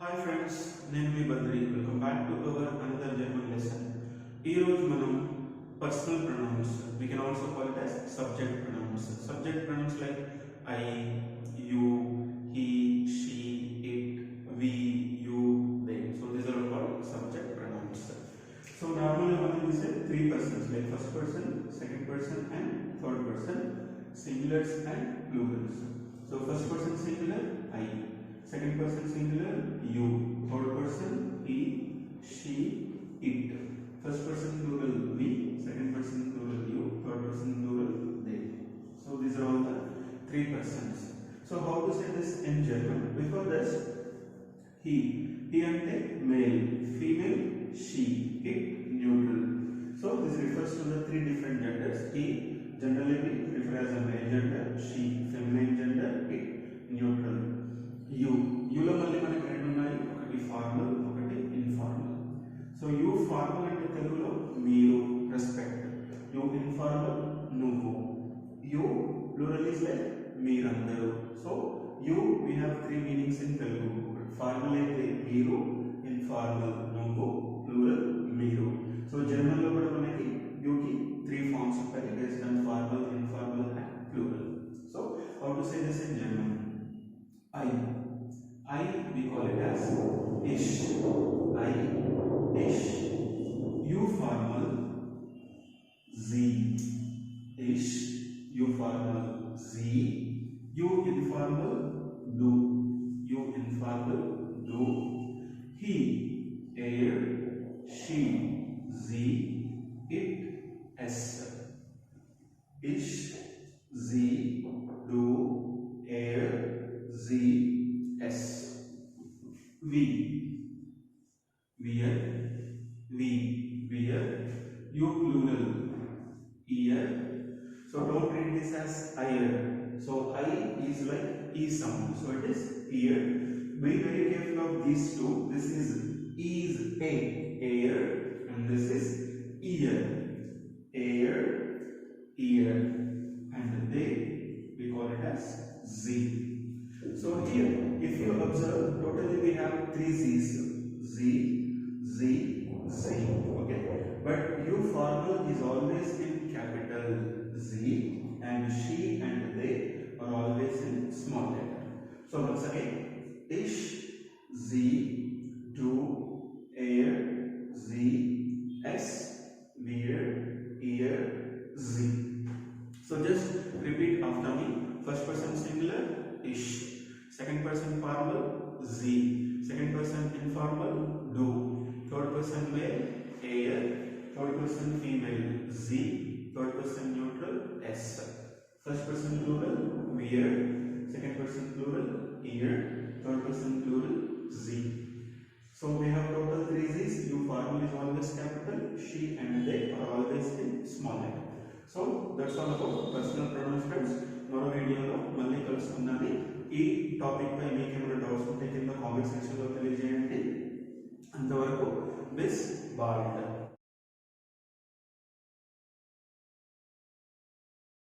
Hi friends, name me Badri. Welcome back to our another German lesson. Here manam personal pronouns. We can also call it as subject pronouns. Subject pronouns like I, you, he, she, it, we, you, they. So these are called subject pronouns. So normally we say three persons like first person, second person, and third person, singulars and plurals. So first person singular I. Second person singular you, third person he, she, it. First person plural we, second person plural you, third person plural they. So these are all the three persons. So how to say this in German? Before this, he and male, female, she, it, neutral. So this refers to the three different genders. He generally we refer as a male gender, she feminine gender, it neutral. యూలో మళ్ళీ మనకి రెండు ఉన్నాయి, ఒకటి formal ఒకటి informal. So you formal అంటే తెలుగులో మీరు, respect. You informal నువ్వు. యూ ప్లూరల్ ఇస్ లైక్ మీరందరూ. So you we have three meanings in Telugu. Formal అయితే మీరు, ఇన్ఫార్మల్ నువ్వు, ప్లూరల్ మీరు. సో జర్మన్లో కూడా మనకి యూకి త్రీ ఫార్మ్స్ ఉంటాయి, based on formal, informal and plural. So how to say this in German? I we call it as ish. I, ish. You formal z, ish. You formal z. You informal do. You informal do. He, er, she, z, it, s. Ish, z, do, er, z, s. We, wear, you plural, ear. So don't read this as ear. So I is like e sound, so it is ear. Be very careful of these two. This is a, ear, and this is ear, and they we call it as z. So here, if you observe, totally we have three Z's. Z, Z, Z. Okay. But you formal is always in capital Z, and she and they are always in small letter. So once again, ish, Z, do, air, Z, S, wear, ear, Z. So just repeat after me. First person singular, ish. Second person formal, z. Second person informal, do. Third person male, air. Third person female, z. Third person neutral, s. First person plural, wear. Second person plural, ear. Third person plural, z. So we have total three z's. You formal is always capital, she and they are always in small letter. So that's all about personal pronouns, friends. మరో వీడియోలో మళ్ళీ కలుసుకున్నది. ఈ topic పై మీకు ఏమైనా doubts ఉంటే కింద comment సెక్షన్లో తెలియజేయండి. అంతవరకు బిస్ బాల్డ్.